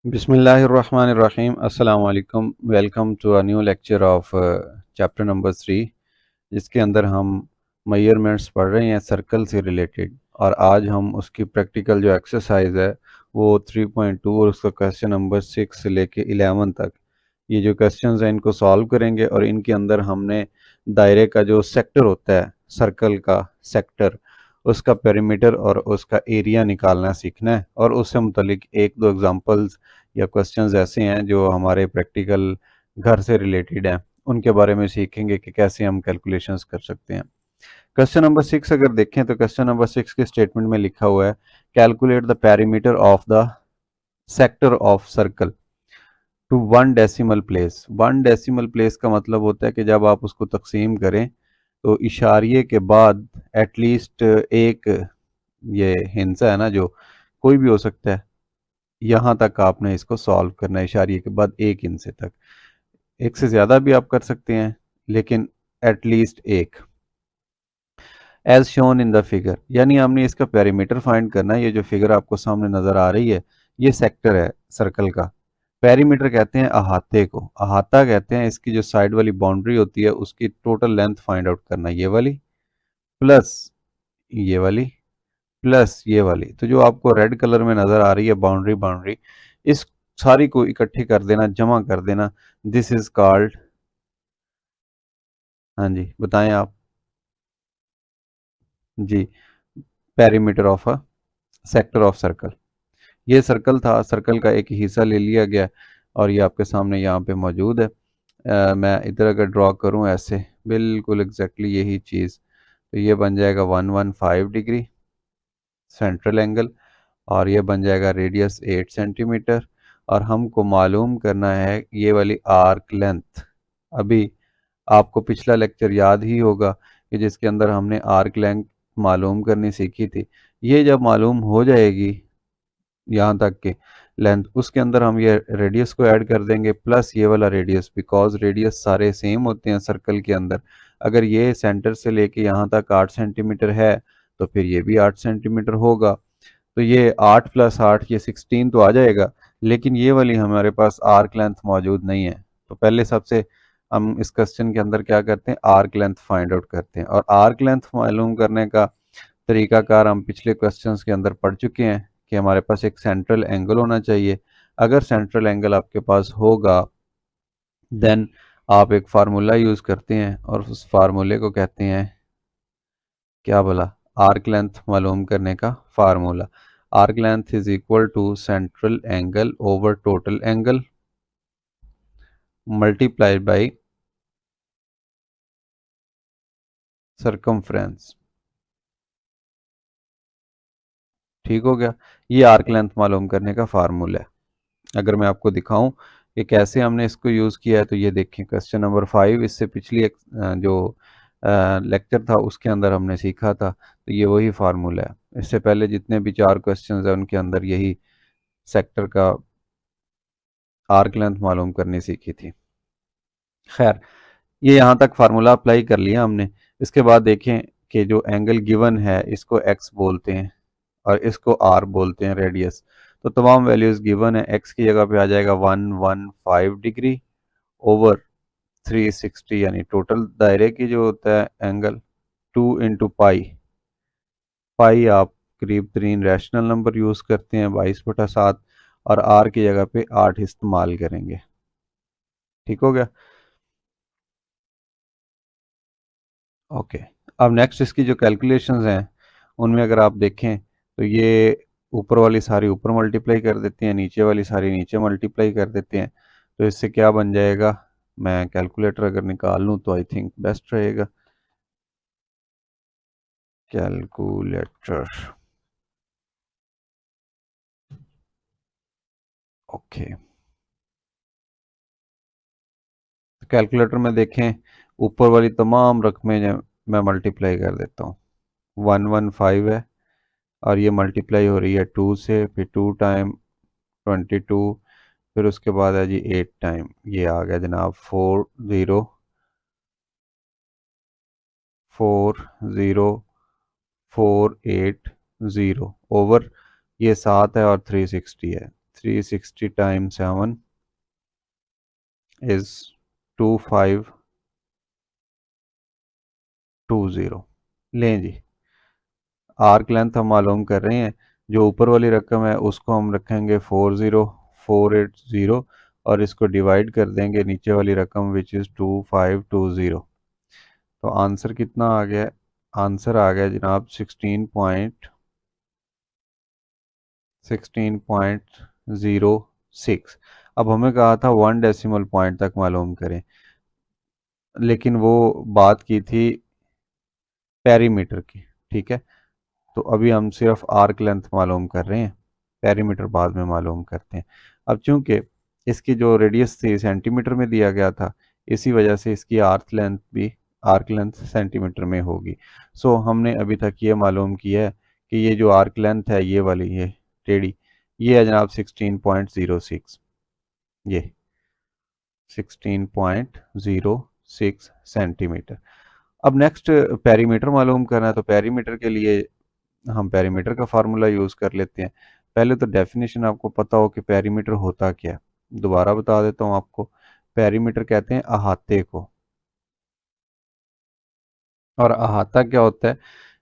बिस्मिल्लाहिर्रहमानिर्रहीम अस्सलाम वालेकुम। Welcome to a new lecture of chapter number 3, जिसके अंदर हम मेजरमेंट्स पढ़ रहे हैं सर्कल से रिलेटेड। और आज हम उसकी प्रैक्टिकल जो एक्सरसाइज है वो 3.2 और उसका क्वेश्चन नंबर 6 से लेके 11 तक ये जो क्वेश्चंस हैं इनको सॉल्व करेंगे। और इनके अंदर हमने दायरे का जो सेक्टर होता है, सर्कल का सेक्टर, उसका पेरीमीटर और उसका एरिया निकालना सीखना है। और उससे मुतलिक एक दो एग्जांपल्स या क्वेश्चंस ऐसे हैं जो हमारे प्रैक्टिकल घर से रिलेटेड हैं, उनके बारे में सीखेंगे कि कैसे हम कैलकुलेशंस कर सकते हैं। क्वेश्चन नंबर 6 अगर देखें तो क्वेश्चन नंबर 6 के स्टेटमेंट में लिखा हुआ है calculate the perimeter of the sector of circle to 1 decimal place. 1 decimal place का मतलब होता है कि जब आप उसको तकसीम करें तो इशारिये के बाद एटलीस्ट एक, ये हिंसा है ना, जो कोई भी हो सकता है, यहाँ तक आपने इसको सॉल्व करना है। इशारिये के बाद एक हिंसे तक, एक से ज़्यादा भी आप कर सकते हैं लेकिन एटलीस्ट एक। As shown in the figure, यानी हमने इसका पेरीमीटर फाइंड करना है। ये जो फिगर आपको सामने नज़र आ रही है ये सेक्टर है सर्कल का। पेरीमीटर कहते हैं अहाते को, अहाता कहते हैं इसकी जो साइड वाली बाउंड्री होती है उसकी टोटल लेंथ फाइंड आउट करना, ये वाली प्लस ये वाली प्लस ये वाली। तो जो आपको रेड कलर में नज़र आ रही है बाउंड्री बाउंड्री, इस सारी को इकट्ठी कर देना, जमा कर देना। दिस इज कॉल्ड, हाँ जी बताएं आप जी, perimeter of a sector of circle. ये सर्कल था, सर्कल का एक हिस्सा ले लिया गया और ये आपके सामने यहाँ पे मौजूद है। मैं इधर अगर ड्रॉ करूँ ऐसे, बिल्कुल एग्जैक्टली यही चीज़, तो ये बन जाएगा 115 डिग्री सेंट्रल एंगल, और ये बन जाएगा रेडियस 8 सेंटीमीटर। और हमको मालूम करना है ये वाली आर्क लेंथ। अभी आपको पिछला लेक्चर याद ही होगा कि जिसके अंदर हमने आर्क लेंथ मालूम करनी सीखी थी। ये जब मालूम हो जाएगी यहाँ तक के लेंथ, उसके अंदर हम ये रेडियस को ऐड कर देंगे प्लस ये वाला रेडियस, बिकॉज रेडियस सारे सेम होते हैं सर्कल के अंदर। अगर ये सेंटर से लेके यहाँ तक 8 सेंटीमीटर है तो फिर ये भी 8 सेंटीमीटर होगा। तो ये 8 + 8 ये 16 तो आ जाएगा, लेकिन ये वाली हमारे पास आर्क लेंथ मौजूद नहीं है। तो पहले सबसे हम इस क्वेश्चन के अंदर क्या करते हैं, आर्क लेंथ फाइंड आउट करते हैं। और आर्क लेंथ मालूम करने का तरीकाकार हम पिछले क्वेश्चंस के अंदर पढ़ चुके हैं कि हमारे पास एक सेंट्रल एंगल होना चाहिए। अगर सेंट्रल एंगल आपके पास होगा देन आप एक फार्मूला यूज़ करते हैं और उस फार्मूले को कहते हैं क्या बोला, आर्क लेंथ मालूम करने का formula. Arc length is equal to central angle over total angle multiplied by circumference. ठीक हो गया, ये आर्क लेंथ मालूम करने का फार्मूला है। अगर मैं आपको दिखाऊं कि कैसे हमने इसको यूज़ किया है तो ये देखें क्वेश्चन नंबर 5, इससे पिछली एक जो लेक्चर था उसके अंदर हमने सीखा था। तो ये वही फार्मूला है। इससे पहले जितने भी 4 क्वेश्चंस हैं उनके अंदर यही सेक्टर का आर्क लेंथ मालूम करनी सीखी थी। खैर, ये यहाँ तक फार्मूला अप्लाई कर लिया हमने। इसके बाद देखें कि जो एंगल गिवन है इसको एक्स बोलते हैं और इसको आर बोलते हैं, रेडियस। तो तमाम वैल्यूज़ गिवन है। एक्स की जगह पे आ जाएगा 115 डिग्री ओवर 360, यानी टोटल दायरे की जो होता है एंगल 2 इंटू पाई। पाई आप करीब तरीन रैशनल नंबर यूज़ करते हैं 22/7, और आर की जगह पे 8 इस्तेमाल करेंगे। ठीक हो गया, ओके। अब नेक्स्ट इसकी जो कैलकुलेशंस हैं उनमें अगर आप देखें तो ये ऊपर वाली सारी ऊपर मल्टीप्लाई कर देते हैं, नीचे वाली सारी नीचे मल्टीप्लाई कर देते हैं। तो इससे क्या बन जाएगा, मैं कैलकुलेटर अगर निकाल लूँ तो आई थिंक बेस्ट रहेगा। Calculator, okay. कैलकुलेटर में देखें ऊपर वाली तमाम रकमें मैं मल्टीप्लाई कर देता हूँ। 115 है और ये मल्टीप्लाई हो रही है 2 से, फिर 2 टाइम 22, फिर उसके बाद है जी 8 टाइम, ये आ गया जनाब 4048 ओवर, ये 7 है और 360 है। 360 टाइम्स 7 इज 2520। लें जी, आर्क लेंथ हम मालूम कर रहे हैं, जो ऊपर वाली रकम है उसको हम रखेंगे 40480 और इसको डिवाइड कर देंगे नीचे वाली रकम विच इज़ 2520। तो आंसर कितना आ गया? आंसर आ गया जनाब 16.06। अब हमें कहा था 1 डेसिमल पॉइंट तक मालूम करें, लेकिन वो बात की थी पेरीमीटर की। ठीक है, तो अभी हम सिर्फ आर्क लेंथ मालूम कर रहे हैं, पेरीमीटर बाद में मालूम करते हैं। अब चूंकि इसकी जो रेडियस थी सेंटीमीटर में दिया गया था, इसी वजह से इसकी आर्क लेंथ सेंटीमीटर में होगी। सो हमने अभी तक ये मालूम किया है कि ये जो आर्क लेंथ है, ये वाली, ये टेढ़ी, ये है जनाब 16.06। ये 16.06 सेंटीमीटर। अब नेक्स्ट पेरीमीटर मालूम करना है, तो पेरीमीटर के लिए हम पेरीमीटर का फार्मूला यूज़ कर लेते हैं। पहले तो डेफिनेशन आपको पता हो कि पेरीमीटर होता क्या है, दोबारा बता देता हूँ आपको। पेरीमीटर कहते हैं अहाते को, और अहाता क्या होता है?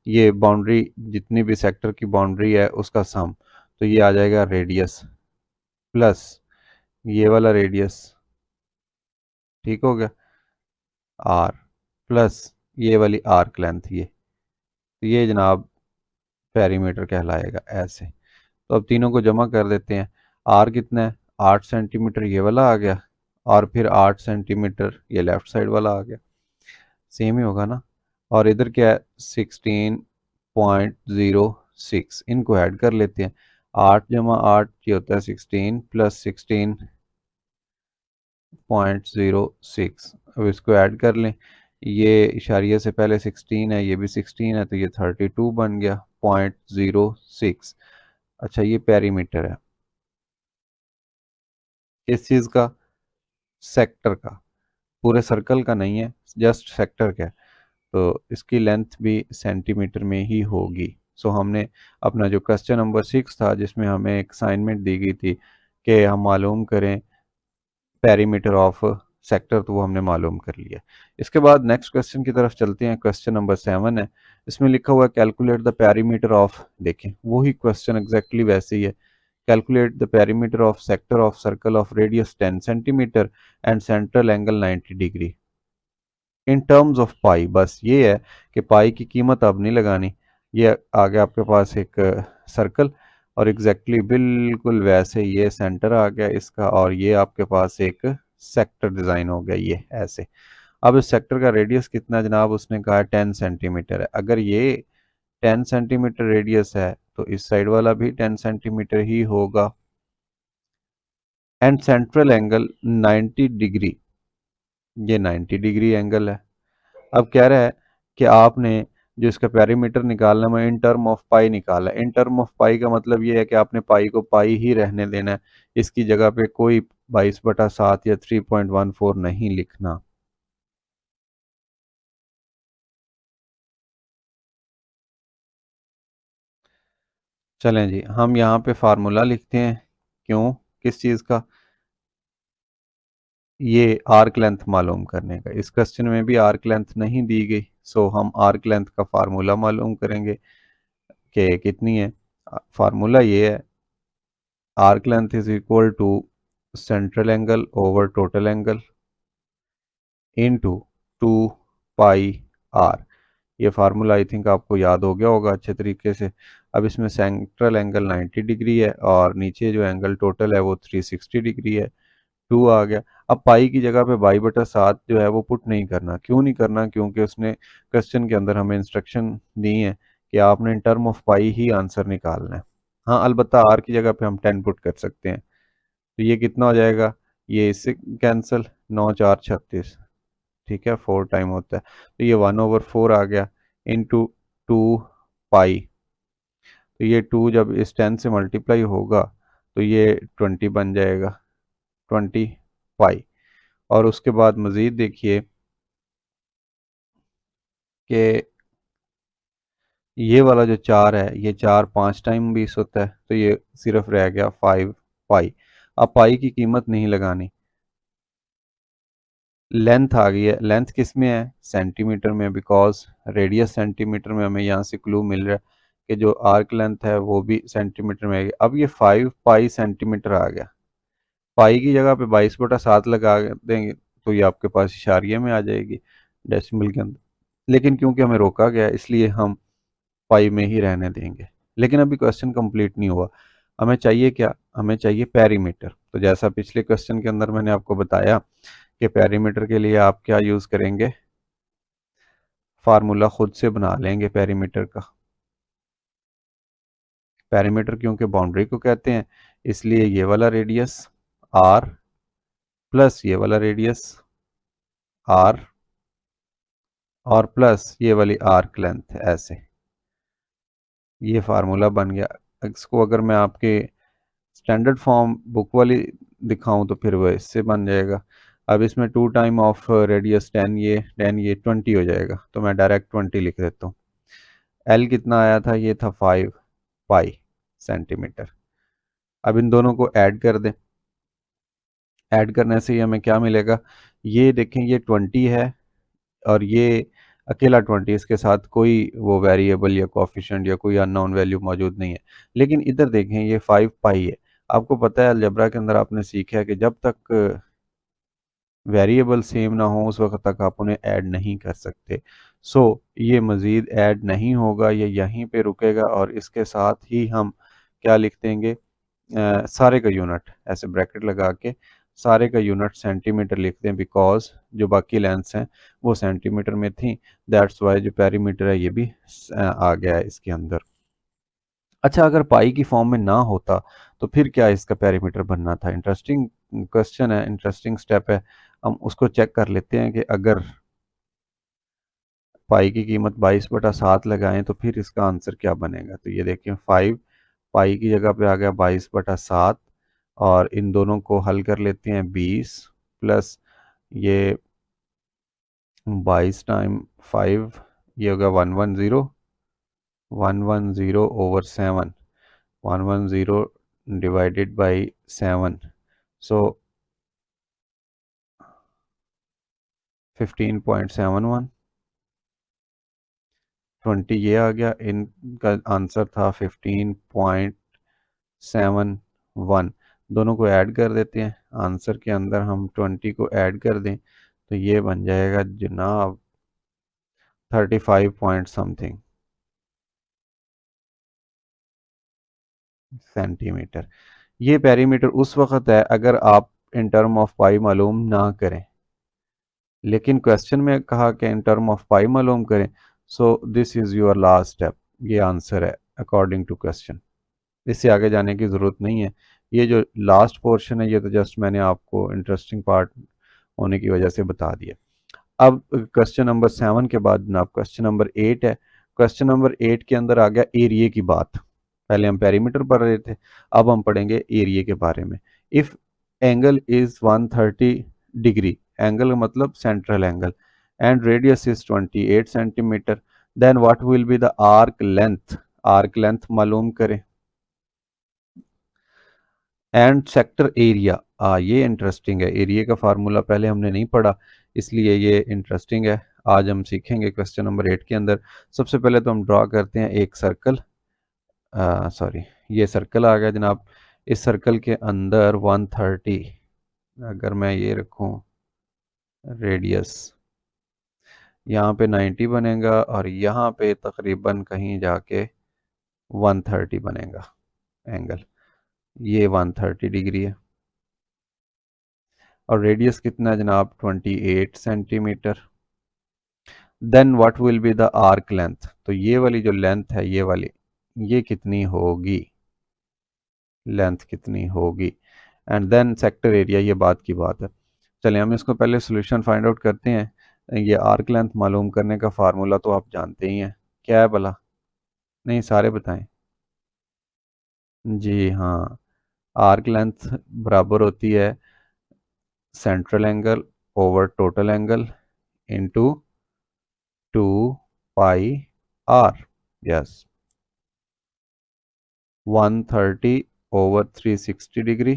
ये बाउंड्री, जितनी भी सेक्टर की बाउंड्री है उसका सम। तो ये आ जाएगा रेडियस प्लस ये वाला रेडियस, ठीक हो गया, आर, प्लस ये वाली आर्क लेंथ, ये तो ये जनाब पेरीमीटर कहलाएगा ऐसे। तो अब तीनों को जमा कर देते हैं। आर कितना है? 8 सेंटीमीटर ये वाला आ गया, और फिर 8 सेंटीमीटर ये लेफ्ट साइड वाला आ गया, सेम ही होगा ना। और इधर क्या है? 16.06। इनको ऐड कर लेते हैं। 8 × 8 ये होता है 16 प्लस 16.06। अब इसको ऐड कर लें, ये इशारिया से पहले 16 है, ये भी 16 है, तो ये 32 बन गया 0.06। अच्छा, ये पेरीमीटर है किस चीज़ का? सेक्टर का, पूरे सर्कल का नहीं है, जस्ट सेक्टर का है। तो इसकी लेंथ भी सेंटीमीटर में ही होगी। सो हमने अपना जो क्वेश्चन नंबर 6 था, जिसमें हमें एक असाइनमेंट दी गई थी कि हम मालूम करें पेरीमीटर ऑफ सेक्टर, तो वो हमने मालूम कर लिया। इसके बाद नेक्स्ट क्वेश्चन की तरफ चलते हैं। क्वेश्चन नंबर 7 है, इसमें लिखा हुआ है कैलकुलेट द पेरीमीटर ऑफ, देखें वही क्वेश्चन एग्जैक्टली वैसे ही है। Calculate the perimeter of sector of circle of radius 10 centimetre and central angle 90 degree in terms of pi. बस ये है कि पाई की कीमत अब नहीं लगानी। ये आ गया आपके पास एक सर्कल, और एग्जैक्टली बिल्कुल वैसे ये सेंटर आ गया इसका, और ये आपके पास एक सेक्टर डिज़ाइन हो गया ये ऐसे। अब इस सेक्टर का रेडियस कितना जनाब? उसने कहा 10 सेंटीमीटर है। अगर ये 10 सेंटीमीटर रेडियस है, तो इस साइड वाला भी 10 सेंटीमीटर ही होगा। एंड सेंट्रल एंगल 90 डिग्री, ये 90 डिग्री एंगल है। अब कह रहा है कि आपने जो इसका पेरीमीटर निकालना है इन टर्म ऑफ पाई निकाला है। इन टर्म ऑफ पाई का मतलब ये है कि आपने पाई को पाई ही रहने देना है, इसकी जगह पे कोई 22/7 या 3.14 नहीं लिखना। चलें जी, हम यहाँ पे फार्मूला लिखते हैं। क्यों? किस चीज़ का? ये आर्क लेंथ मालूम करने का। इस क्वेश्चन में भी आर्क लेंथ नहीं दी गई, सो हम आर्क लेंथ का फार्मूला मालूम करेंगे कि कितनी है। फार्मूला ये है, arc length is equal to central angle over total angle into 2 pi r. ये फार्मूला आई थिंक आपको याद हो गया होगा अच्छे तरीके से। अब इसमें सेंट्रल एंगल 90 डिग्री है, और नीचे जो एंगल टोटल है वो 360 डिग्री है। 2 आ गया। अब पाई की जगह पे 22/7 जो है वो पुट नहीं करना। क्यों नहीं करना? क्योंकि उसने क्वेश्चन के अंदर हमें इंस्ट्रक्शन दी है कि आपने in term of pi he answer निकालना है। हाँ, अलबत्ता आर की जगह पे हम 10 पुट कर सकते हैं। तो ये कितना हो जाएगा? ये इससे कैंसिल, 9×4 = 36। ठीक है, 4 टाइम होता है, तो ये 1/4 आ गया इंटू 2 पाई। तो ये 2 जब इस 10 से मल्टीप्लाई होगा तो ये 20 बन जाएगा, 20 पाई। और उसके बाद मज़ीद देखिए कि ये वाला जो 4 है, ये 4 5 टाइम 20 होता है, तो ये सिर्फ रह गया 5 पाई। अब पाई की कीमत नहीं लगानी, लेंथ आ गई है। लेंथ किस में है? सेंटीमीटर में, बिकॉज रेडियस सेंटीमीटर में हमें यहाँ से क्लू मिल रहा है कि जो आर्क लेंथ है वो भी सेंटीमीटर में आएगी। अब ये 5 पाई सेंटीमीटर आ गया। पाई की जगह पे 22/7 लगा देंगे तो ये आपके पास इशारिये में आ जाएगी, डेसिमल के अंदर। लेकिन क्योंकि हमें रोका गया इसलिए हम पाई में ही रहने देंगे। लेकिन अभी क्वेश्चन कंप्लीट नहीं हुआ। हमें चाहिए क्या? हमें चाहिए पेरीमीटर। तो जैसा पिछले क्वेश्चन के अंदर मैंने आपको बताया कि पेरीमीटर के लिए आप क्या यूज़ करेंगे, फार्मूला खुद से बना लेंगे पेरीमीटर का। पेरीमीटर क्योंकि बाउंड्री को कहते हैं, इसलिए ये वाला रेडियस आर प्लस ये वाला रेडियस आर और प्लस ये वाली आर्क लेंथ, ऐसे ये फार्मूला बन गया। इसको अगर मैं आपके स्टैंडर्ड फॉर्म बुक वाली दिखाऊं तो फिर वो इससे बन जाएगा। अब इसमें 2 टाइम ऑफ रेडियस 10, ये 10, ये 20 हो जाएगा, तो मैं डायरेक्ट 20 लिख देता हूँ। एल कितना आया था? ये था 5 पाई सेंटीमीटर। अब इन दोनों को ऐड कर दें। ऐड करने से ही हमें क्या मिलेगा? ये देखें, ये 20 है और ये अकेला 20, इसके साथ कोई वो वेरिएबल या कोफिशिएंट या कोई अननोन वैल्यू मौजूद नहीं है। लेकिन इधर देखें, ये 5 पाई है। आपको पता है अलजेब्रा के अंदर आपने सीखा है कि जब तक वेरिएबल सेम ना हो उस वक्त तक आप उन्हें ऐड नहीं कर सकते। सो ये मज़ीद ऐड नहीं होगा, ये यहीं पे रुकेगा और इसके साथ ही हम क्या लिख देंगे, सारे का यूनिट ऐसे ब्रैकेट लगा के सारे का यूनिट सेंटीमीटर लिख दें, बिकॉज जो बाकी लेंथ्स हैं वो सेंटीमीटर में थी। दैट्स वाई जो पेरीमीटर है ये भी आ गया है इसके अंदर। अच्छा, अगर पाई की फॉर्म में ना होता तो फिर क्या इसका पेरीमीटर बनना था? इंटरेस्टिंग क्वेश्चन है, इंटरेस्टिंग स्टेप है। हम उसको चेक कर लेते हैं कि अगर पाई की कीमत 22/7 लगाएं तो फिर इसका आंसर क्या बनेगा। तो ये देखिए 5 पाई की जगह पे आ गया 22/7 और इन दोनों को हल कर लेते हैं। 20 प्लस ये 22 टाइम 5, ये होगा 110, 110/7, 110 डिवाइडेड बाई 7, सो 15.71, 20 ये आ गया। इनका आंसर था 15.71। दोनों को ऐड कर देते हैं। आंसर के अंदर हम 20 को ऐड कर दें तो ये बन जाएगा जनाब 35 पॉइंट समथिंग सेंटीमीटर। ये पेरीमीटर उस वक्त है अगर आप इन टर्म ऑफ पाई मालूम ना करें, लेकिन क्वेश्चन में कहा कि इन टर्म ऑफ पाई मालूम करें। So this is your last step, ये आंसर है अकॉर्डिंग टू क्वेश्चन। इससे आगे जाने की ज़रूरत नहीं है। ये जो लास्ट पोर्शन है ये तो जस्ट मैंने आपको इंटरेस्टिंग पार्ट होने की वजह से बता दिया। अब क्वेश्चन नंबर 7 के बाद जनाब क्वेश्चन नंबर 8 है। क्वेश्चन नंबर 8 के अंदर आ गया एरिया की बात। पहले हम पेरीमीटर पढ़ रहे थे, अब हम पढ़ेंगे एरिया के बारे में। If angle is 130 degree, angle का मतलब central angle, and radius is 28 centimetre, then what will be the arc length. Arc length मालूम करें। एंड सेक्टर एरिया, ये इंटरेस्टिंग है। एरिया का फार्मूला पहले हमने नहीं पढ़ा, इसलिए ये इंटरेस्टिंग है। आज हम सीखेंगे क्वेश्चन नंबर 8 के अंदर। सबसे पहले तो हम ड्रॉ करते हैं एक सर्कल। सॉरी, ये सर्कल आ गया जनाब। इस सर्कल के अंदर 130, अगर मैं ये रखूं रेडियस, यहाँ पे 90 बनेगा और यहाँ पे तकरीबन कहीं जाके 130 बनेगा एंगल। ये 130 डिग्री है और रेडियस कितना है जनाब? 28 centimetre. Then what will be the arc length, तो ये वाली जो लेंथ है ये वाली, ये कितनी होगी, लेंथ कितनी होगी। एंड देन सेक्टर एरिया, ये बात की बात है। चलिए हम इसको पहले सोल्यूशन फाइंड आउट करते हैं। ये आर्क लेंथ मालूम करने का फार्मूला तो आप जानते ही हैं, क्या है भला? नहीं, सारे बताएं। जी हाँ, आर्क लेंथ बराबर होती है central angle over total angle into 2 pi r. Yes, 130 over 360 degree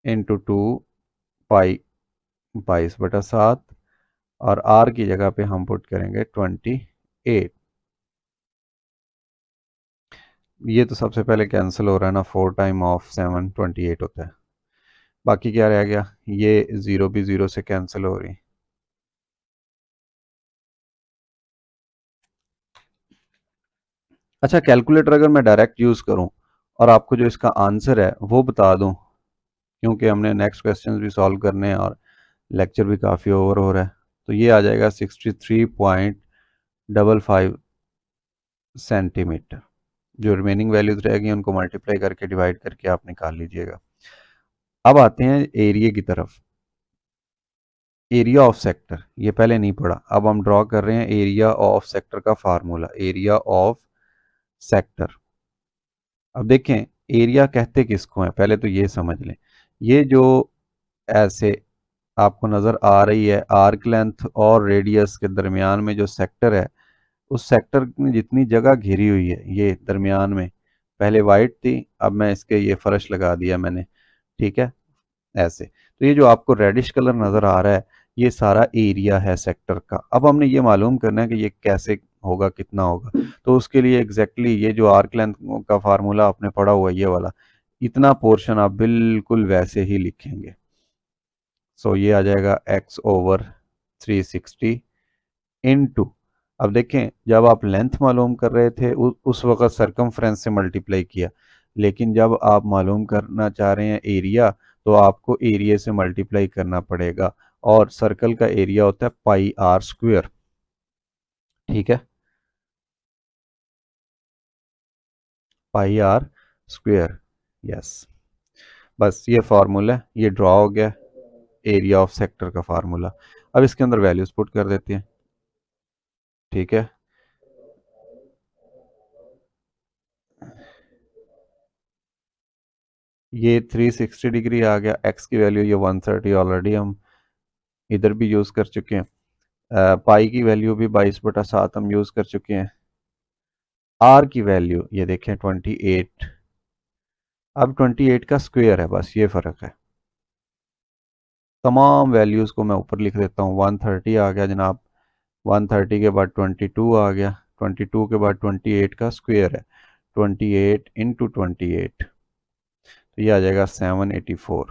into 2 pi 22/7 और r की जगह पे हम पुट करेंगे 28। ये तो सबसे पहले कैंसिल हो रहा है ना, 4 टाइम ऑफ 7 28 होता है। बाकी क्या रह गया, ये ज़ीरो भी ज़ीरो से कैंसिल हो रही। अच्छा, कैलकुलेटर अगर मैं डायरेक्ट यूज़ करूं और आपको जो इसका आंसर है वो बता दूं, क्योंकि हमने नेक्स्ट क्वेश्चन भी सॉल्व करने हैं और लेक्चर भी काफ़ी ओवर हो रहा है, तो ये आ जाएगा 63.55 सेंटीमीटर। जो रिमेनिंग वैल्यूज रहेगी उनको मल्टीप्लाई करके डिवाइड करके आप निकाल लीजिएगा। अब आते हैं एरिया की तरफ। एरिया ऑफ सेक्टर ये पहले नहीं पढ़ा, अब हम ड्रॉ कर रहे हैं एरिया ऑफ सेक्टर का फार्मूला, एरिया ऑफ सेक्टर। अब देखें एरिया कहते किसको है, पहले तो ये समझ लें। ये जो ऐसे आपको नज़र आ रही है आर्क लेंथ और रेडियस के दरमियान में जो सेक्टर है, उस सेक्टर में जितनी जगह घिरी हुई है ये दरमियान में, पहले वाइट थी, अब मैं इसके ये फर्श लगा दिया मैंने, ठीक है, ऐसे। तो ये जो आपको रेडिश कलर नज़र आ रहा है ये सारा एरिया है सेक्टर का। अब हमने ये मालूम करना है कि ये कैसे होगा, कितना होगा। तो उसके लिए एग्जैक्टली ये जो आर्क लेंथ का फार्मूला आपने पढ़ा हुआ है ये वाला, इतना पोर्शन आप बिल्कुल वैसे ही लिखेंगे। सो ये आ जाएगा x ओवर 360 इनटू, अब देखें जब आप लेंथ मालूम कर रहे थे उस वक्त सरकमफ्रेंस से मल्टीप्लाई किया, लेकिन जब आप मालूम करना चाह रहे हैं एरिया तो आपको एरिया से मल्टीप्लाई करना पड़ेगा, और सर्कल का एरिया होता है पाई आर स्क्वायर, ठीक है, पाई आर स्क्वायर, यस। बस ये फार्मूला है, ये ड्रॉ हो गया एरिया ऑफ सेक्टर का फार्मूला। अब इसके अंदर वैल्यूज पुट कर देते हैं, ठीक है। ये 360 डिग्री आ गया, एक्स की वैल्यू ये 130 ऑलरेडी हम इधर भी यूज़ कर चुके हैं, पाई की वैल्यू भी 22/7 हम यूज़ कर चुके हैं, आर की वैल्यू ये देखें 28। अब 28 का स्क्वायर है, बस ये फ़र्क है। तमाम वैल्यूज़ को मैं ऊपर लिख देता हूँ। 130 आ गया जनाब, 130 के बाद 22 आ गया, 22 के बाद 28 का स्क्वायर है, 28 इंटू 28, तो ये आ जाएगा 784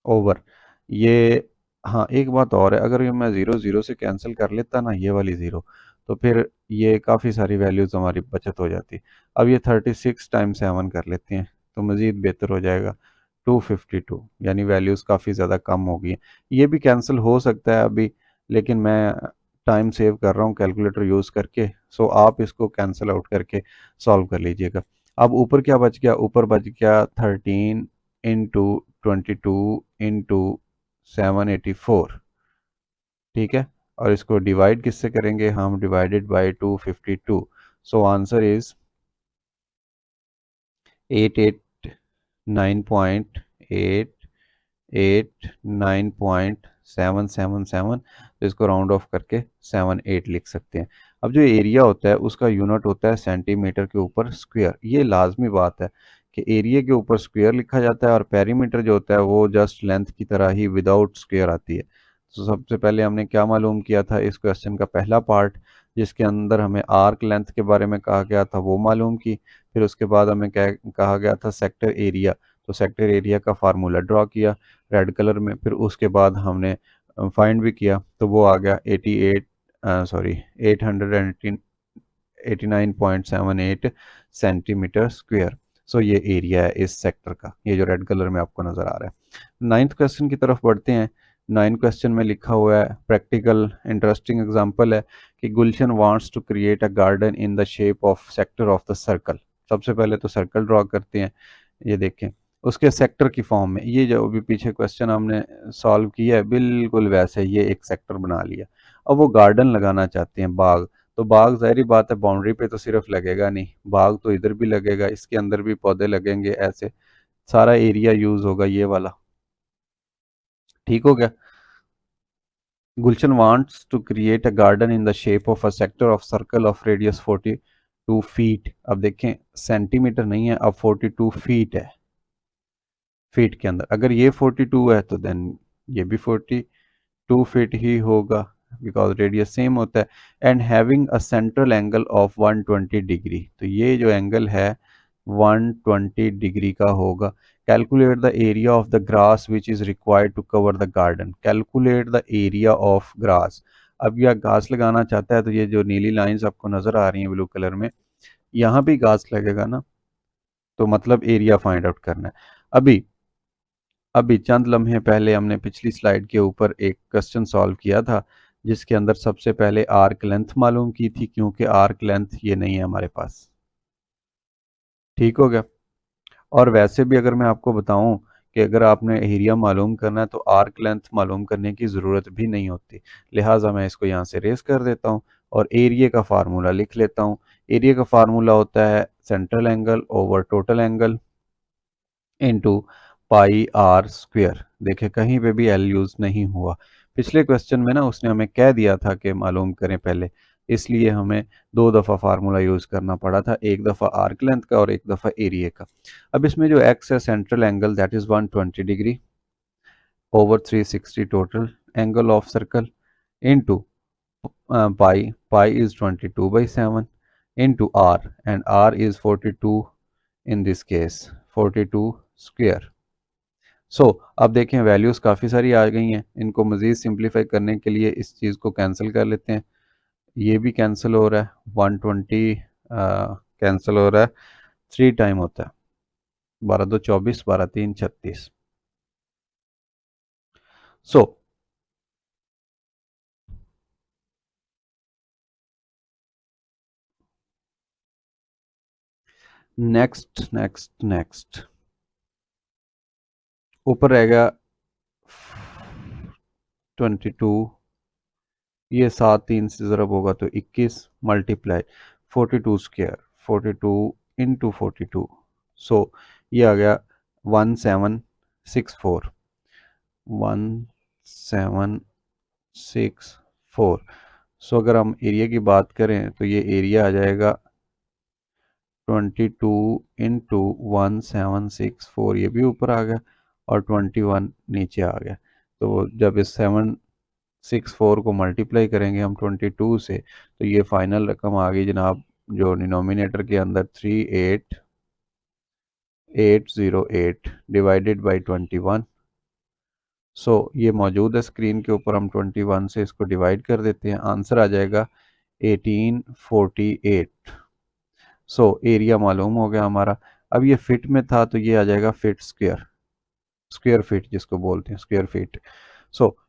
ओवर ये। हाँ एक बात और है, अगर ये मैं ज़ीरो ज़ीरो से कैंसिल कर लेता ना ये वाली ज़ीरो, तो फिर ये काफ़ी सारी वैल्यूज़ हमारी बचत हो जाती। अब ये 36 टाइम्स 7 कर लेते हैं तो मज़ीद बेहतर हो जाएगा, 252, यानी वैल्यूज़ काफ़ी ज़्यादा कम हो गई हैं। ये भी कैंसिल हो सकता है अभी, लेकिन मैं टाइम सेव कर रहा हूँ कैलकुलेटर यूज़ करके, सो आप इसको कैंसिल आउट करके सॉल्व कर लीजिएगा। अब ऊपर क्या बच गया, ऊपर बच गया 13 इंटू 22 इंटू 784, ठीक है। और इसको डिवाइड किससे करेंगे हम, divided by 252, so answer is 889.889.777, तो इसको राउंड ऑफ करके 78 लिख सकते हैं। अब जो एरिया होता है उसका यूनिट होता है सेंटीमीटर के ऊपर स्क्वायर, ये लाजमी बात है कि एरिया के ऊपर स्क्वायर लिखा जाता है, और पेरीमीटर जो होता है वो जस्ट लेंथ की तरह ही विदाउट स्क्वायर आती है। तो सबसे पहले हमने क्या मालूम किया था, इस क्वेश्चन का पहला पार्ट जिसके अंदर हमें आर्क लेंथ के बारे में कहा गया था वो मालूम की, फिर उसके बाद हमें क्या कहा गया था, सेक्टर एरिया, तो सेक्टर एरिया का फार्मूला ड्रॉ किया रेड कलर में, फिर उसके बाद हमने फाइंड भी किया तो वो आ गया 889.78 सेंटीमीटर स्क्वायर। सो ये एरिया है इस सेक्टर का, ये जो रेड कलर में आपको नज़र आ रहा है। नाइन्थ क्वेश्चन की तरफ बढ़ते हैं। नाइन्थ क्वेश्चन में लिखा हुआ है, प्रैक्टिकल इंटरेस्टिंग एग्जांपल है कि Gulshan wants to create a garden in the shape of sector of the circle. सबसे पहले तो सर्कल ड्रॉ करते हैं, ये देखें उसके सेक्टर की फॉर्म में, ये जो अभी पीछे क्वेश्चन हमने सॉल्व किया है बिल्कुल वैसे ये एक सेक्टर बना लिया। अब वो गार्डन लगाना चाहते हैं, बाग, तो बाग जाहिर बात है बाउंड्री पे तो सिर्फ लगेगा नहीं, बाग तो इधर भी लगेगा, इसके अंदर भी पौधे लगेंगे, ऐसे सारा एरिया यूज होगा ये वाला, ठीक हो गया। Gulshan wants to create a garden in the shape of a sector of circle of radius 40 feet. अब देखें सेंटीमीटर नहीं है, अब 42 फीट है फीट के अंदर। अगर ये 42 है तो देन ये भी 42 फीट ही होगा, बिकॉज रेडियस सेम होता है। And having a central angle of 120 degree, तो ये जो एंगल है 120 डिग्री का होगा। Calculate the area of the grass which is required to cover the garden. Calculate the area of grass. अब यह घास लगाना चाहता है, तो ये जो नीली लाइंस आपको नजर आ रही हैं ब्लू कलर में, यहाँ भी घास लगेगा ना, तो मतलब एरिया फाइंड आउट करना है। अभी अभी चंद लम्हे पहले हमने पिछली स्लाइड के ऊपर एक क्वेश्चन सॉल्व किया था, जिसके अंदर सबसे पहले आर्क लेंथ मालूम की थी, क्योंकि आर्क लेंथ ये नहीं है हमारे पास। ठीक हो गया। और वैसे भी अगर मैं आपको बताऊं कि अगर आपने एरिया मालूम करना है तो आर्क लेंथ मालूम करने की ज़रूरत भी नहीं होती। लिहाजा मैं इसको यहाँ से रेस कर देता हूँ और एरिया का फार्मूला लिख लेता हूँ। एरिया का फार्मूला होता है central angle over total angle into pi r square. देखिए कहीं पे भी एल यूज नहीं हुआ। पिछले क्वेश्चन में ना उसने हमें कह दिया था कि मालूम करें पहले, इसलिए हमें दो दफ़ा फार्मूला यूज करना पड़ा था, एक दफ़ा आर्क लेंथ का और एक दफ़ा एरिया का। अब इसमें जो एक्स है central angle that is 120 degree over 360 total angle of circle into pi is 22/7 into r, and r is 42 in this case, 42 square. अब देखें वैल्यूज़ काफ़ी सारी आ गई हैं। इनको मज़ीद सिंप्लीफाई करने के लिए इस चीज़ को कैंसिल कर लेते हैं। ये भी कैंसिल हो रहा है, 120 कैंसिल हो रहा है, 3 टाइम होता है, 12 2 24, 12 3 36। सो नेक्स्ट नेक्स्ट नेक्स्ट ऊपर रहेगा 22, ये 7 3 से ज़रब होगा तो 21 मल्टीप्लाई 42 स्क्वायर, 42 इंटू 42। सो ये आ गया 1764, 1764। सो अगर हम एरिया की बात करें तो ये एरिया आ जाएगा 22 इंटू 1764, ये भी ऊपर आ गया और 21 नीचे आ गया। तो जब इस 764 को मल्टीप्लाई करेंगे हम 22 से, तो ये फाइनल रकम आ गई जनाब, जो डिनोमिनेटर के अंदर 38808 डिवाइडेड बाई 21। ये मौजूद है स्क्रीन के ऊपर, हम 21 से इसको डिवाइड कर देते हैं, आंसर आ जाएगा 1848। एरिया मालूम हो गया हमारा। अब ये फिट में था तो ये आ जाएगा फिट स्क्वायर, स्क्वायर फीट जिसको बोलते हैं स्क्वायर फीट।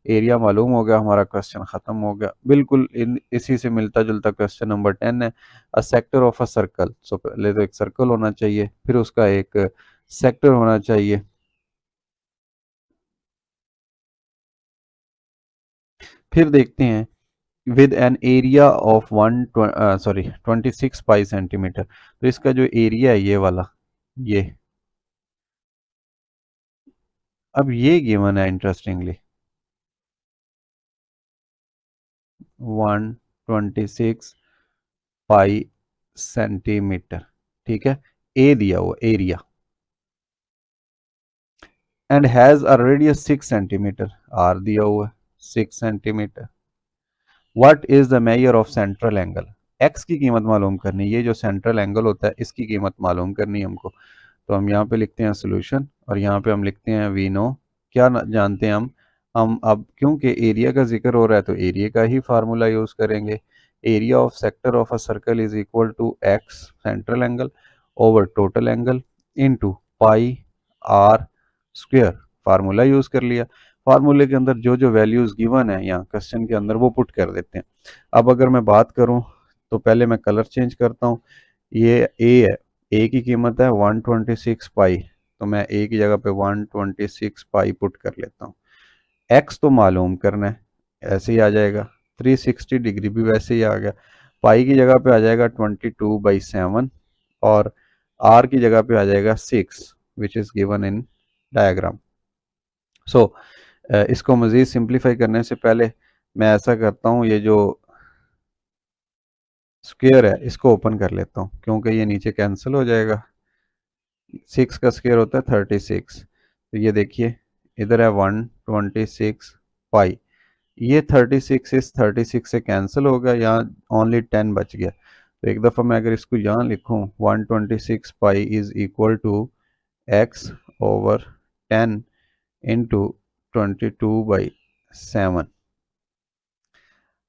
एरिया मालूम हो गया, हमारा क्वेश्चन खत्म हो गया। बिल्कुल इसी से मिलता जुलता क्वेश्चन नंबर 10 है। अ सेक्टर ऑफ अ सर्कल। पहले तो एक सर्कल होना चाहिए, फिर उसका एक सेक्टर होना चाहिए। फिर देखते हैं with an area of 26 pi centimetre. तो इसका जो एरिया है ये वाला, ये अब ये गिवन है इंटरेस्टिंगली 126 पाई सेंटीमीटर। ठीक है, ए दिया हुआ area and has a radius 6 centimetre, r दिया हुआ 6 centimetre. What is the measure of central angle. X की कीमत मालूम करनी, ये जो सेंट्रल एंगल होता है इसकी कीमत मालूम करनी है हमको। तो हम यहाँ पे लिखते हैं सोल्यूशन और यहाँ पे हम लिखते हैं वी नो। क्या जानते हैं हम अब क्योंकि एरिया का जिक्र हो रहा है तो एरिया का ही फार्मूला यूज करेंगे। Area of sector of a circle is equal to x central angle over total angle into pi r square. Formula use कर लिया। फार्मूले के अंदर जो जो वैल्यूज गिवन है यहाँ क्वेश्चन के अंदर वो पुट कर देते हैं। अब अगर मैं बात करूँ तो पहले मैं कलर चेंज करता हूँ। ये ए है, ए की कीमत है 126 पाई, तो मैं ए की जगह पे 126 पाई पुट कर लेता हूँ। एक्स तो मालूम करना है, ऐसे ही आ जाएगा। 360 डिग्री भी वैसे ही आ गया। पाई की जगह पे आ जाएगा 22/7 और आर की जगह पे आ जाएगा 6 which is given in diagram. इसको मज़ीद सिंप्लीफाई करने से पहले मैं ऐसा करता हूँ, ये जो स्क्वायर है, इसको ओपन कर लेता हूँ क्योंकि ये नीचे कैंसिल हो जाएगा। 6 का स्क्वायर होता है 36। तो ये देखिए इधर है 126 पाई। ये 36 इस 36 से कैंसिल हो गया, यहाँ ओनली 10 बच गया। तो एक दफ़ा मैं अगर इसको यहाँ लिखूँ 126 pi is equal to x/10 into 22/7।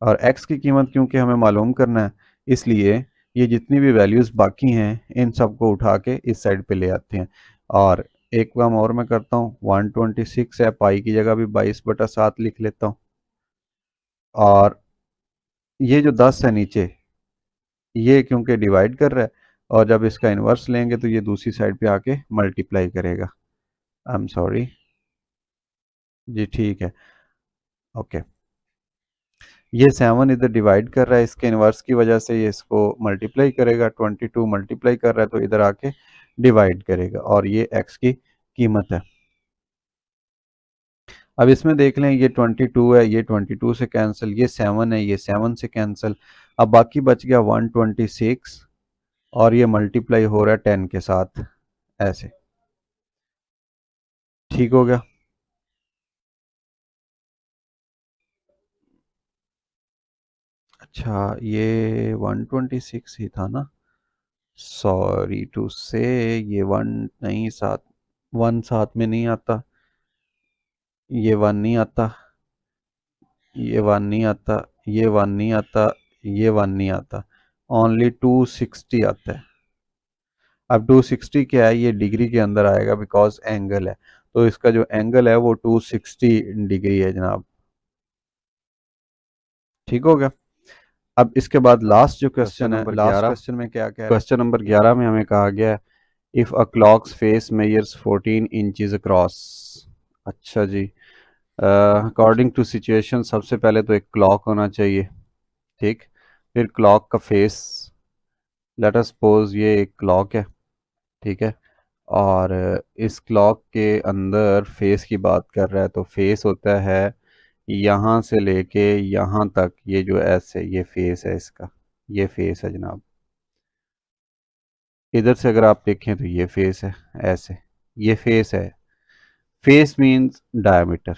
और x की कीमत क्योंकि हमें मालूम करना है, इसलिए ये जितनी भी वैल्यूज़ बाकी हैं इन सबको उठा के इस साइड पे ले आते हैं। और एक काम और मैं करता हूँ, 126 है, पाई की जगह भी 22/7 लिख लेता हूँ। और ये जो 10 है नीचे, ये क्योंकि डिवाइड कर रहा है, और जब इसका इन्वर्स लेंगे तो ये दूसरी साइड पे आके मल्टीप्लाई करेगा। आई एम सॉरी जी, ठीक है, ओके। ये 7 इधर डिवाइड कर रहा है, इसके इन्वर्स की वजह से ये इसको मल्टीप्लाई करेगा। 22 मल्टीप्लाई कर रहा है तो इधर आके डिवाइड करेगा, और ये x की कीमत है। अब इसमें देख लें, ये 22 है, ये 22 से कैंसिल, ये 7 है, ये 7 से कैंसिल। अब बाकी बच गया 126, और ये मल्टीप्लाई हो रहा है 10 के साथ, ऐसे। ठीक हो गया। अच्छा, ये 126 ही था ना, सॉरी टू से। ये वन नहीं, साथ, वन साथ में नहीं आता, ये वन नहीं आता, ये वन नहीं आता, ये वन नहीं आता, ये वन नहीं आता, ओनली 260 आता है। अब 260 क्या है, ये डिग्री के अंदर आएगा बिकॉज एंगल है, तो इसका जो एंगल है वो 260 डिग्री है जनाब। ठीक हो गया। अब इसके बाद लास्ट जो क्वेश्चन है, लास्ट क्वेश्चन में क्या कह रहा है, क्वेश्चन नंबर 11 में हमें कहा गया है if a clocks face measures 14 inches across. अच्छा जी, अकॉर्डिंग टू सिचुएशन सबसे पहले तो एक क्लॉक होना चाहिए, ठीक। फिर क्लॉक का फेस, लेट अस सपोज ये एक क्लॉक है, ठीक है। और इस क्लॉक के अंदर फेस की बात कर रहा है, तो फेस होता है यहाँ से लेके यहाँ तक, ये जो ऐसे ये फेस है इसका, ये फेस है जनाब। इधर से अगर आप देखें तो ये फेस है, ऐसे ये फेस है। Face means diameter.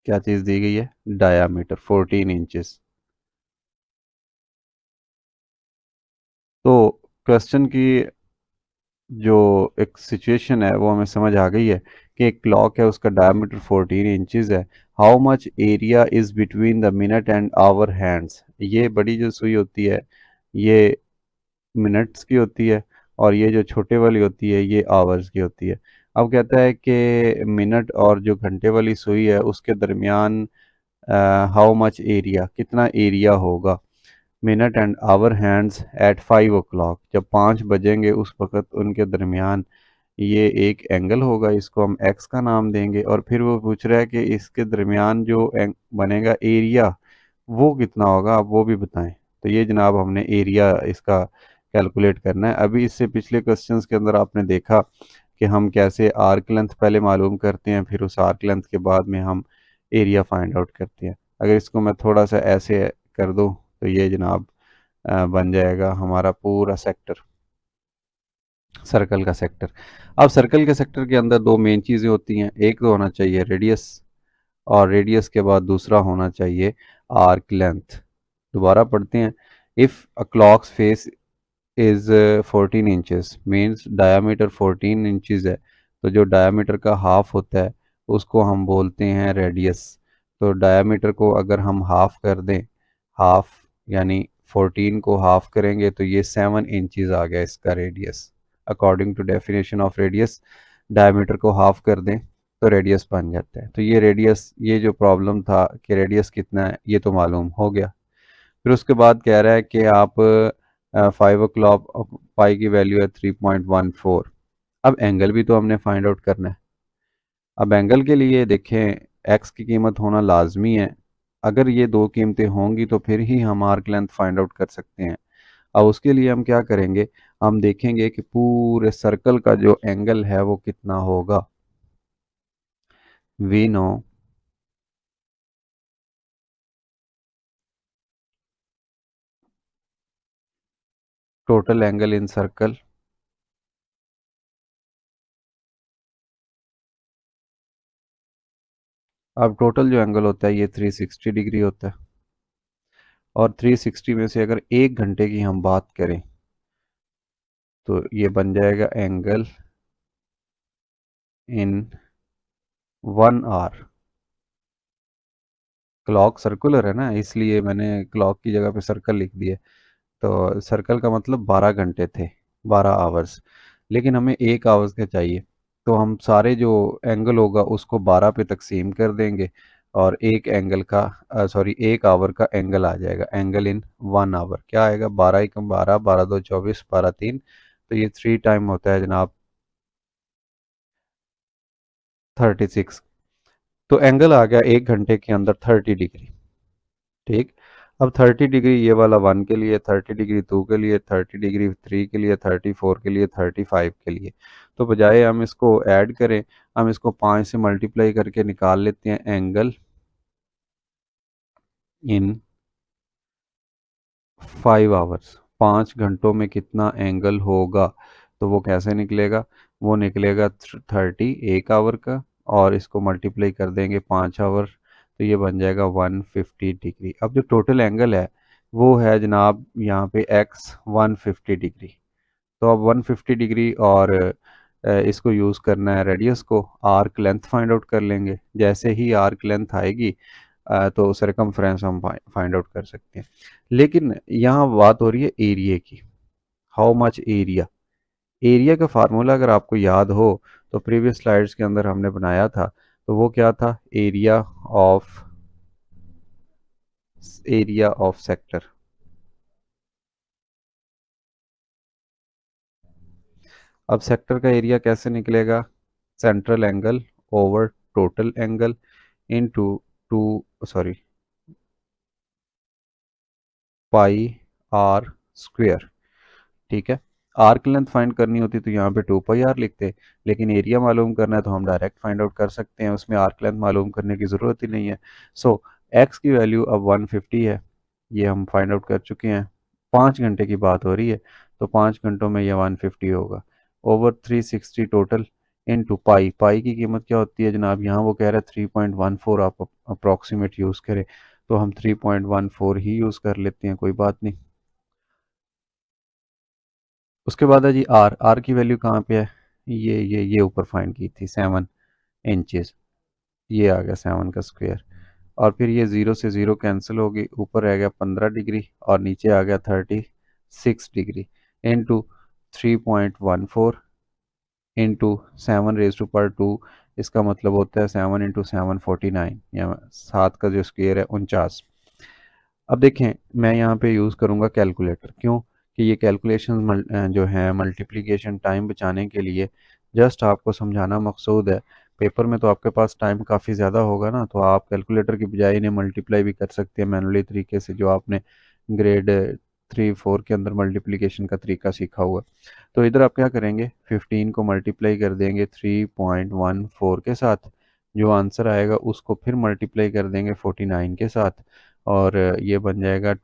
क्या चीज़ दी गई है, डायामीटर 14 इंचेस। तो क्वेश्चन की जो एक सिचुएशन है वो हमें समझ आ गई है कि एक क्लॉक है, उसका डायमीटर 14 इंचेस है। How much area is between the minute and hour hands. ये बड़ी जो सुई होती है ये मिनट्स की होती है, और ये जो छोटे वाली होती है ये आवर्स की होती है। अब कहता है कि मिनट और जो घंटे वाली सुई है उसके दरमियान हाउ मच एरिया, कितना एरिया होगा। Minute and hour hands at 5 o'clock, जब 5 बजेंगे उस वक़्त उनके दरमियान ये एक एंगल होगा, इसको हम एक्स का नाम देंगे। और फिर वो पूछ रहा है कि इसके दरमियान जो बनेगा एरिया वो कितना होगा, आप वो भी बताएं। तो ये जनाब हमने एरिया इसका कैलकुलेट करना है। अभी इससे पिछले क्वेश्चंस के अंदर आपने देखा कि हम कैसे आर्क लेंथ पहले मालूम करते हैं, फिर उस आर्क लेंथ के बाद में हम एरिया फाइंड आउट करते हैं। अगर इसको मैं थोड़ा सा ऐसे कर दूं तो ये जनाब बन जाएगा हमारा पूरा सेक्टर, सर्कल का सेक्टर। अब सर्कल के सेक्टर के अंदर दो मेन चीज़ें होती हैं, एक तो होना चाहिए रेडियस, और रेडियस के बाद दूसरा होना चाहिए आर्क लेंथ। दोबारा पढ़ते हैं। If a clocks face is 14 inches means diameter 14 inches है, तो जो डायामीटर का हाफ होता है उसको हम बोलते हैं रेडियस। तो डायामीटर को अगर हम हाफ कर दें, हाफ यानी 14 को हाफ करेंगे तो ये 7 इंचेस आ गया इसका radius. According to definition of radius, diameter को हाफ कर दें तो रेडियस बन जाता है। तो ये रेडियस, ये जो प्रॉब्लम था कि रेडियस कितना है ये तो मालूम हो गया। फिर उसके बाद कह रहा है कि आप 5 o'clock पाई की वैल्यू है 3.14। अब एंगल भी तो हमने फाइंड आउट करना है। अब एंगल के लिए देखें, एक्स की कीमत होना लाजमी है। अगर ये दो कीमतें होंगी तो फिर ही हम आर्क लेंथ फाइंड आउट कर सकते हैं। अब उसके लिए हम क्या करेंगे, हम देखेंगे कि पूरे सर्कल का जो एंगल है वो कितना होगा। We know total angle in circle, अब टोटल जो एंगल होता है ये 360 डिग्री होता है, और 360 में से अगर 1 घंटे की हम बात करें तो ये बन जाएगा angle in 1 hour. Clock circular है ना, इसलिए मैंने क्लॉक की जगह पे सर्कल लिख दिया। तो सर्कल का मतलब 12 घंटे थे, 12 आवर्स, लेकिन हमें 1 आवर्स का चाहिए। तो हम सारे जो एंगल होगा उसको 12 पे तकसीम कर देंगे, और एक एंगल का सॉरी 1 आवर का एंगल आ जाएगा। एंगल इन 1 आवर क्या आएगा, 12 × 12, 12 × 2 = 24, 12 × 3, तो ये 3 टाइम होता है जनाब 36। तो एंगल आ गया 1 घंटे के अंदर 30 डिग्री। ठीक, अब 30 डिग्री ये वाला 1 के लिए, 30 डिग्री 2 के लिए, 30 डिग्री 3 के लिए, 34 के लिए, 35 के लिए। तो बजाय हम इसको ऐड करें, हम इसको 5 से मल्टीप्लाई करके निकाल लेते हैं एंगल इन 5 आवर्स। 5 घंटों में कितना एंगल होगा, तो वो कैसे निकलेगा, वो निकलेगा 30 1 आवर का, और इसको मल्टीप्लाई कर देंगे 5 आवर, तो ये बन जाएगा 150 डिग्री। अब जो टोटल एंगल है वो है जनाब यहाँ पे एक्स 150 डिग्री। तो अब 150 डिग्री, और इसको यूज़ करना है रेडियस को, आर्क लेंथ फाइंड आउट कर लेंगे। जैसे ही आर्क लेंथ आएगी तो सरकमफ्रेंस हम फाइंड आउट कर सकते हैं। लेकिन यहाँ बात हो रही है एरिया की, हाउ मच एरिया। एरिया का फार्मूला अगर आपको याद हो तो प्रीवियस स्लाइड्स के अंदर हमने बनाया था, तो वो क्या था, ऑफ एरिया ऑफ सेक्टर। अब सेक्टर का एरिया कैसे निकलेगा, central angle over total angle into two sorry pi r square. ठीक है, आर्क लेंथ फाइंड करनी होती तो यहाँ पे 2 पाई आर लिखते, लेकिन एरिया मालूम करना है तो हम डायरेक्ट फाइंड आउट कर सकते हैं, उसमें आर्क लेंथ मालूम करने की ज़रूरत ही नहीं है। सो एक्स की वैल्यू अब 150 है, ये हम फाइंड आउट कर चुके हैं। 5 घंटे की बात हो रही है, तो 5 घंटों में ये 150 होगा ओवर 360 टोटल इनटू पाई। पाई की कीमत क्या होती है जनाब, यहाँ वो कह रहा है 3.14, आप अप्रॉक्सीमेट यूज़ करें तो हम 3.14 ही यूज़ कर लेते हैं, कोई बात नहीं। उसके बाद है जी आर। आर की वैल्यू कहाँ पे है, ये ऊपर फाइंड की थी 7 इंचेस, ये आ गया 7 का स्क्वायर। और फिर ये 0 से 0 कैंसिल होगी, ऊपर रह गया 15 डिग्री और नीचे आ गया 36 degree into 3.14 into 7 raise to power 2। इसका मतलब होता है 7 × 7 = 49, या 7 का जो स्क्वायर है 49। अब देखें, मैं यहाँ पे यूज़ करूँगा कैलकुलेटर, क्यों कि ये कैलकुलेशन जो है मल्टीप्लिकेशन टाइम बचाने के लिए, जस्ट आपको समझाना मकसूद है। पेपर में तो आपके पास टाइम काफ़ी ज़्यादा होगा ना, तो आप कैलकुलेटर की बजाय इन्हें मल्टीप्लाई भी कर सकते हैं मैनुअली तरीके से, जो आपने ग्रेड 3 4 के अंदर मल्टीप्लिकेशन का तरीका सीखा हुआ। तो इधर आप क्या करेंगे, 15 को मल्टीप्लाई कर देंगे 3.14 के साथ, जो आंसर आएगा उसको फिर मल्टीप्लाई कर देंगे 49 के साथ, और ये बन जाएगा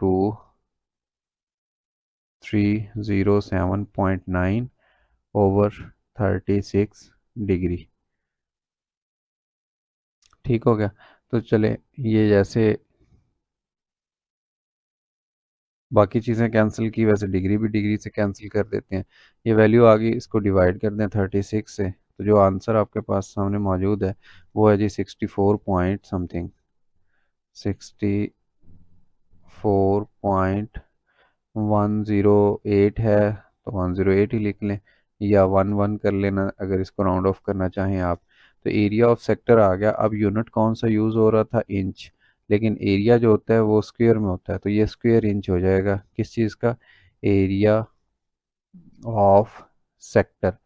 2307.9 ओवर 36 डिग्री। ठीक हो गया, तो चले ये जैसे बाकी चीज़ें कैंसिल की, वैसे डिग्री भी डिग्री से कैंसिल कर देते हैं। ये वैल्यू आ गई, इसको डिवाइड कर दें 36 से, तो जो आंसर आपके पास सामने मौजूद है वो है जी 64 पॉइंट समथिंग, 64.108 है। तो 108 ही लिख लें, या 11 कर लेना अगर इसको राउंड ऑफ करना चाहें आप। तो एरिया ऑफ सेक्टर आ गया। अब यूनिट कौन सा यूज़ हो रहा था, इंच, लेकिन एरिया जो होता है वो स्क्वायर में होता है, तो ये स्क्वायर इंच हो जाएगा किस चीज़ का, एरिया ऑफ सेक्टर।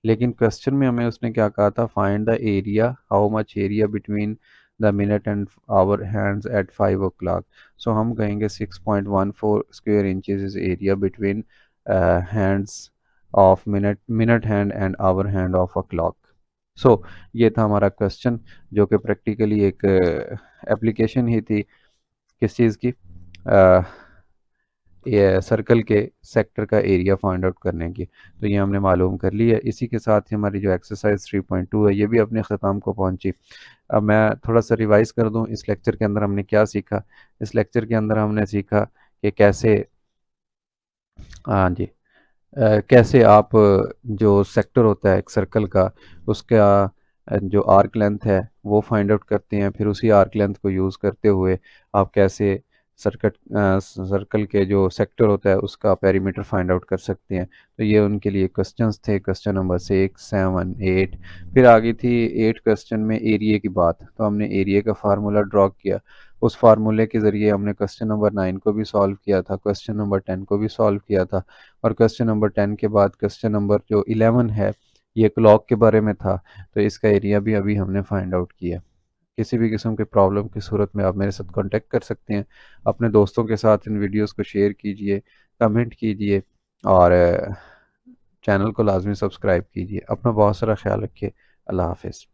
लेकिन क्वेश्चन में हमें उसने क्या कहा था, find the area, how much area between the minute and hour hands at 5 o'clock। So हम कहेंगे 6.14 square inches is area between hands of minute hand and hour hand of a clock. So ये था हमारा question, जो कि practically एक application ही थी किस चीज़ की, सर्कल के सेक्टर का एरिया फाइंड आउट करने की। तो ये हमने मालूम कर लिया। इसी के साथ ही हमारी जो एक्सरसाइज 3.2 है ये भी अपने ख़त्म को पहुंची। अब मैं थोड़ा सा रिवाइज कर दूं, इस लेक्चर के अंदर हमने क्या सीखा। इस लेक्चर के अंदर हमने सीखा कि कैसे, हाँ जी, कैसे आप जो सेक्टर होता है एक सर्कल का, उसका जो आर्क लेंथ है वो फाइंड आउट करते हैं। फिर उसी आर्क लेंथ को यूज़ करते हुए आप कैसे सर्कल के जो सेक्टर होता है उसका पेरीमीटर फाइंड आउट कर सकते हैं। तो ये उनके लिए क्वेश्चंस थे, क्वेश्चन नंबर 6, 7, 8। फिर आगे थी 8 क्वेश्चन में एरिया की बात। तो हमने एरिया का फार्मूला ड्रॉ किया। उस फार्मूले के ज़रिए हमने क्वेश्चन नंबर 9 को भी सॉल्व किया था, क्वेश्चन नंबर 10 को भी सॉल्व किया था। और क्वेश्चन नंबर 10 के बाद क्वेश्चन नंबर जो 11 है ये क्लॉक के बारे में था। तो इसका एरिया भी अभी हमने फाइंड आउट किया। किसी भी किस्म की प्रॉब्लम की सूरत में आप मेरे साथ कांटेक्ट कर सकते हैं। अपने दोस्तों के साथ इन वीडियोस को शेयर कीजिए, कमेंट कीजिए और चैनल को लाजमी सब्सक्राइब कीजिए। अपना बहुत सारा ख्याल रखिए। अल्लाह हाफिज़।